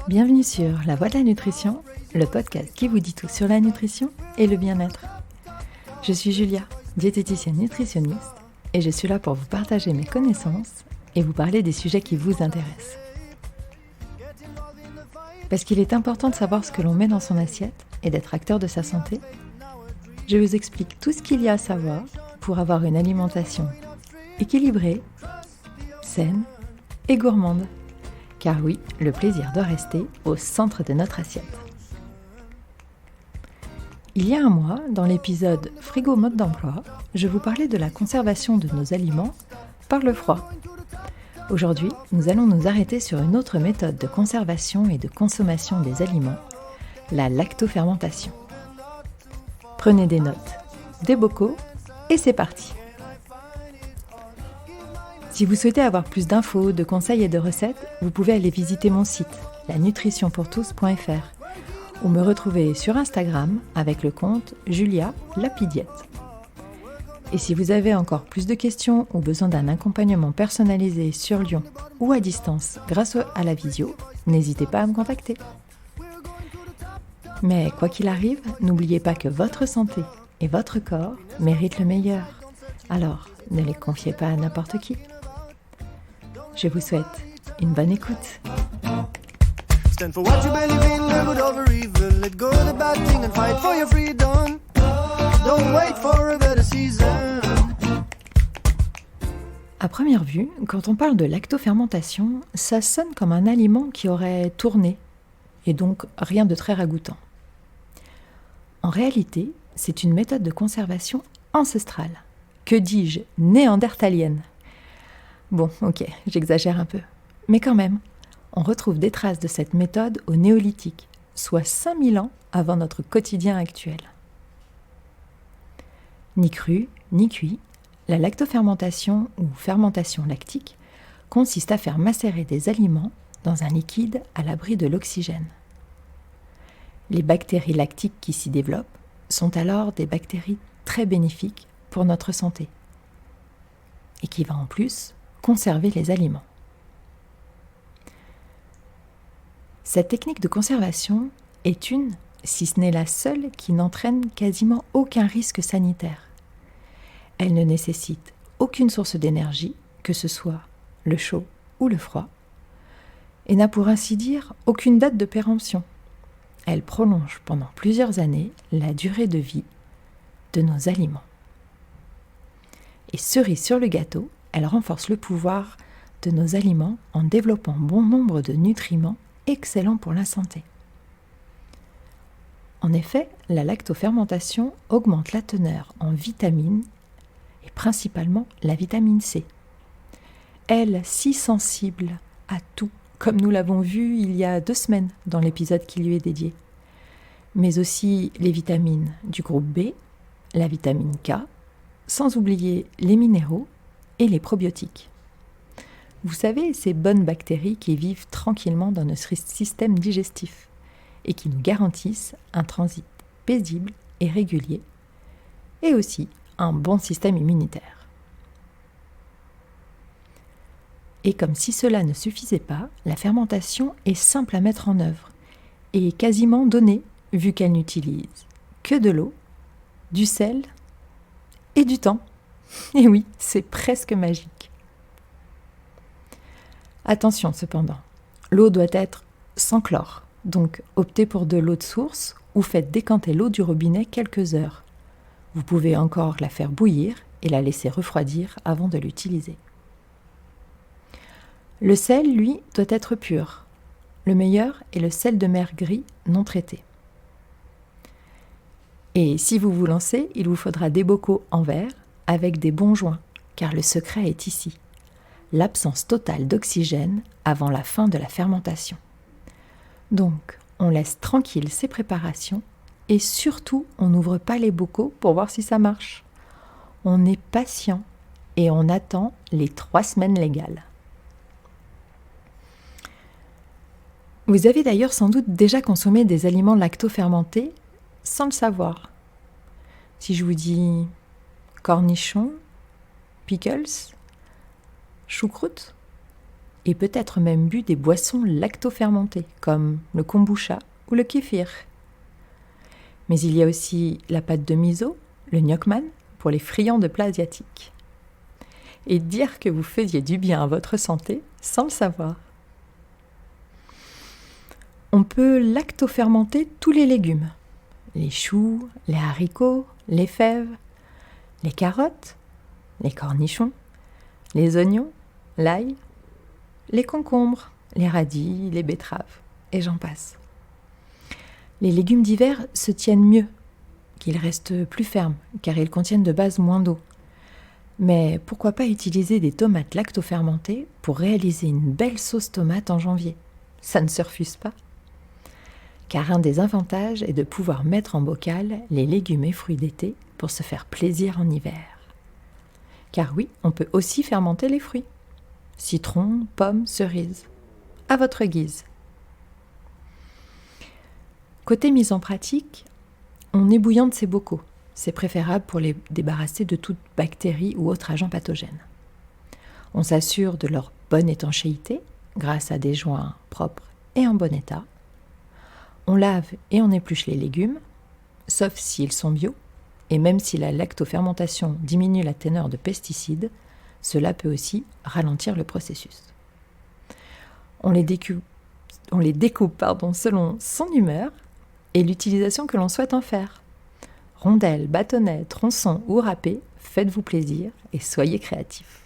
Bienvenue sur La Voix de la Nutrition, le podcast qui vous dit tout sur la nutrition et le bien-être. Je suis Julia, diététicienne nutritionniste, et je suis là pour vous partager mes connaissances et vous parler des sujets qui vous intéressent. Parce qu'il est important de savoir ce que l'on met dans son assiette et d'être acteur de sa santé, je vous explique tout ce qu'il y a à savoir pour avoir une alimentation équilibrée, saine et gourmande. Car oui, le plaisir doit rester au centre de notre assiette. Il y a un mois, dans l'épisode Frigo mode d'emploi, je vous parlais de la conservation de nos aliments par le froid. Aujourd'hui, nous allons nous arrêter sur une autre méthode de conservation et de consommation des aliments, la lactofermentation. Prenez des notes, des bocaux, et c'est parti! Si vous souhaitez avoir plus d'infos, de conseils et de recettes, vous pouvez aller visiter mon site, lanutritionpourtous.fr, ou me retrouver sur Instagram avec le compte Julia Lapidiette. Et si vous avez encore plus de questions ou besoin d'un accompagnement personnalisé sur Lyon ou à distance grâce à la visio, n'hésitez pas à me contacter. Mais quoi qu'il arrive, n'oubliez pas que votre santé et votre corps méritent le meilleur. Alors, ne les confiez pas à n'importe qui. Je vous souhaite une bonne écoute. Stand for what you believe in, live it over evil. Let go of the bad thing and fight for your freedom. Don't wait for a better season. À première vue, quand on parle de lactofermentation, ça sonne comme un aliment qui aurait tourné, et donc rien de très ragoûtant. En réalité, c'est une méthode de conservation ancestrale. Que dis-je, néandertalienne. Bon, ok, j'exagère un peu. Mais quand même, on retrouve des traces de cette méthode au néolithique, soit 5000 ans avant notre quotidien actuel. Ni cru, ni cuit, la lactofermentation ou fermentation lactique consiste à faire macérer des aliments dans un liquide à l'abri de l'oxygène. Les bactéries lactiques qui s'y développent sont alors des bactéries très bénéfiques pour notre santé et qui va en plus conserver les aliments. Cette technique de conservation est une, si ce n'est la seule, qui n'entraîne quasiment aucun risque sanitaire. Elle ne nécessite aucune source d'énergie, que ce soit le chaud ou le froid, et n'a pour ainsi dire aucune date de péremption. Elle prolonge pendant plusieurs années la durée de vie de nos aliments. Et cerise sur le gâteau, elle renforce le pouvoir de nos aliments en développant bon nombre de nutriments excellents pour la santé. En effet, la lactofermentation augmente la teneur en vitamines et principalement la vitamine C. Elle, si sensible à tout, comme nous l'avons vu il y a 2 semaines dans l'épisode qui lui est dédié, mais aussi les vitamines du groupe B, la vitamine K, sans oublier les minéraux et les probiotiques. Vous savez, ces bonnes bactéries qui vivent tranquillement dans notre système digestif et qui nous garantissent un transit paisible et régulier, et aussi un bon système immunitaire. Et comme si cela ne suffisait pas, la fermentation est simple à mettre en œuvre et quasiment donnée, vu qu'elle n'utilise que de l'eau, du sel et du temps. Et oui, c'est presque magique. Attention cependant, l'eau doit être sans chlore, donc optez pour de l'eau de source ou faites décanter l'eau du robinet quelques heures. Vous pouvez encore la faire bouillir et la laisser refroidir avant de l'utiliser. Le sel, lui, doit être pur. Le meilleur est le sel de mer gris non traité. Et si vous vous lancez, il vous faudra des bocaux en verre avec des bons joints, car le secret est ici. L'absence totale d'oxygène avant la fin de la fermentation. Donc, on laisse tranquille ces préparations et surtout, on n'ouvre pas les bocaux pour voir si ça marche. On est patient et on attend les 3 semaines légales. Vous avez d'ailleurs sans doute déjà consommé des aliments lacto-fermentés sans le savoir. Si je vous dis cornichons, pickles, choucroute, et peut-être même bu des boissons lactofermentées, comme le kombucha ou le kéfir. Mais il y a aussi la pâte de miso, le gnocchman, pour les friands de plats asiatiques. Et dire que vous faisiez du bien à votre santé sans le savoir. On peut lactofermenter tous les légumes. Les choux, les haricots, les fèves, les carottes, les cornichons, les oignons, l'ail, les concombres, les radis, les betteraves, et j'en passe. Les légumes d'hiver se tiennent mieux, qu'ils restent plus fermes, car ils contiennent de base moins d'eau. Mais pourquoi pas utiliser des tomates lactofermentées pour réaliser une belle sauce tomate en janvier? Ça ne se refuse pas. Car un des avantages est de pouvoir mettre en bocal les légumes et fruits d'été pour se faire plaisir en hiver. Car oui, on peut aussi fermenter les fruits. Citron, pommes, cerises. À votre guise. Côté mise en pratique, on ébouillante ces bocaux. C'est préférable pour les débarrasser de toute bactérie ou autre agent pathogène. On s'assure de leur bonne étanchéité grâce à des joints propres et en bon état. On lave et on épluche les légumes, sauf s'ils sont bio, et même si la lactofermentation diminue la teneur de pesticides, cela peut aussi ralentir le processus. On les découpe selon son humeur et l'utilisation que l'on souhaite en faire. Rondelles, bâtonnets, tronçons ou râpés, faites-vous plaisir et soyez créatifs.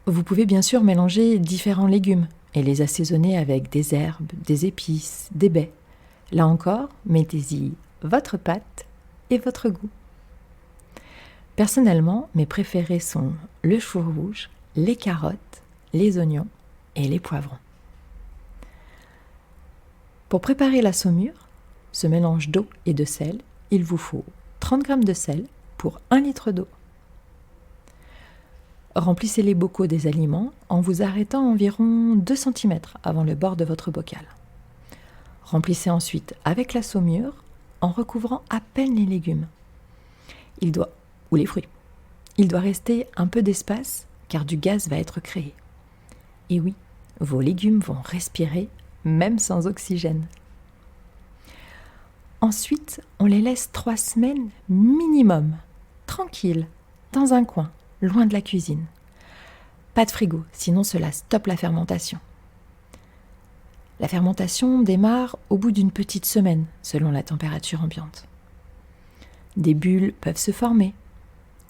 Vous pouvez bien sûr mélanger différents légumes et les assaisonner avec des herbes, des épices, des baies. Là encore, mettez-y votre pâte et votre goût. Personnellement, mes préférés sont le chou rouge, les carottes, les oignons et les poivrons. Pour préparer la saumure, ce mélange d'eau et de sel, il vous faut 30 g de sel pour 1 litre d'eau. Remplissez les bocaux des aliments en vous arrêtant environ 2 cm avant le bord de votre bocal. Remplissez ensuite avec la saumure en recouvrant à peine les légumes. Ou les fruits. Il doit rester un peu d'espace car du gaz va être créé. Et oui, vos légumes vont respirer même sans oxygène. Ensuite, on les laisse 3 semaines minimum, tranquilles, dans un coin, loin de la cuisine. Pas de frigo, sinon cela stoppe la fermentation. La fermentation démarre au bout d'une petite semaine, selon la température ambiante. Des bulles peuvent se former,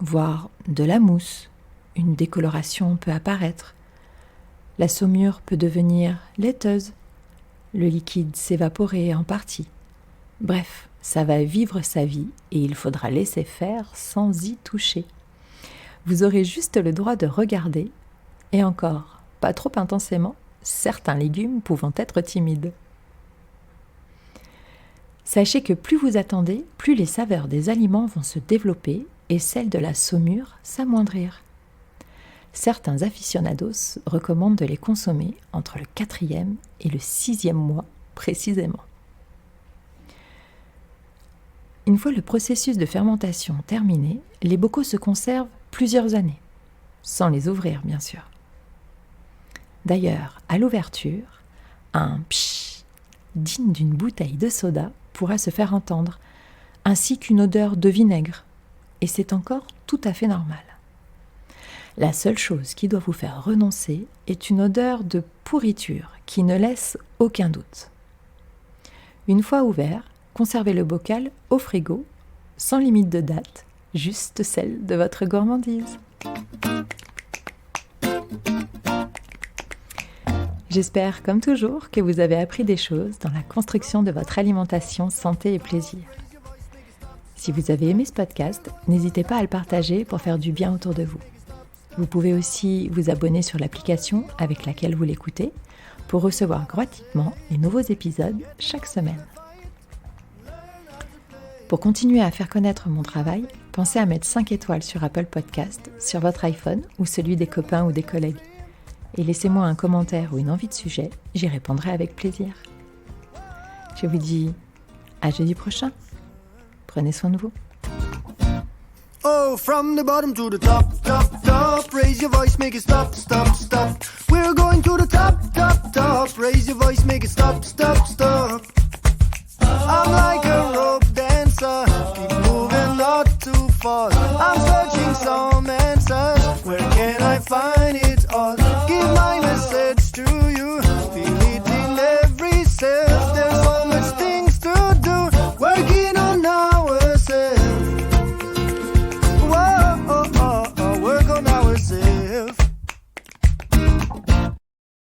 voire de la mousse, une décoloration peut apparaître. La saumure peut devenir laiteuse, le liquide s'évaporer en partie. Bref, ça va vivre sa vie et il faudra laisser faire sans y toucher. Vous aurez juste le droit de regarder, et encore, pas trop intensément, certains légumes pouvant être timides. Sachez que plus vous attendez, plus les saveurs des aliments vont se développer et celles de la saumure s'amoindrir. Certains aficionados recommandent de les consommer entre le 4e et le 6e mois précisément. Une fois le processus de fermentation terminé, les bocaux se conservent plusieurs années, sans les ouvrir bien sûr. D'ailleurs, à l'ouverture, un pshhh digne d'une bouteille de soda pourra se faire entendre, ainsi qu'une odeur de vinaigre, et c'est encore tout à fait normal. La seule chose qui doit vous faire renoncer est une odeur de pourriture qui ne laisse aucun doute. Une fois ouvert, conservez le bocal au frigo, sans limite de date, juste celle de votre gourmandise. J'espère, comme toujours, que vous avez appris des choses dans la construction de votre alimentation, santé et plaisir. Si vous avez aimé ce podcast, n'hésitez pas à le partager pour faire du bien autour de vous. Vous pouvez aussi vous abonner sur l'application avec laquelle vous l'écoutez pour recevoir gratuitement les nouveaux épisodes chaque semaine. Pour continuer à faire connaître mon travail, pensez à mettre 5 étoiles sur Apple Podcast, sur votre iPhone ou celui des copains ou des collègues. Et laissez-moi un commentaire ou une envie de sujet, j'y répondrai avec plaisir. Je vous dis à jeudi prochain. Prenez soin de vous. Oh, from the bottom to the top, top, top. stop. Raise your voice, make it stop, stop, stop. We're going to the top, top, top. Raise your voice, make it stop, stop, stop.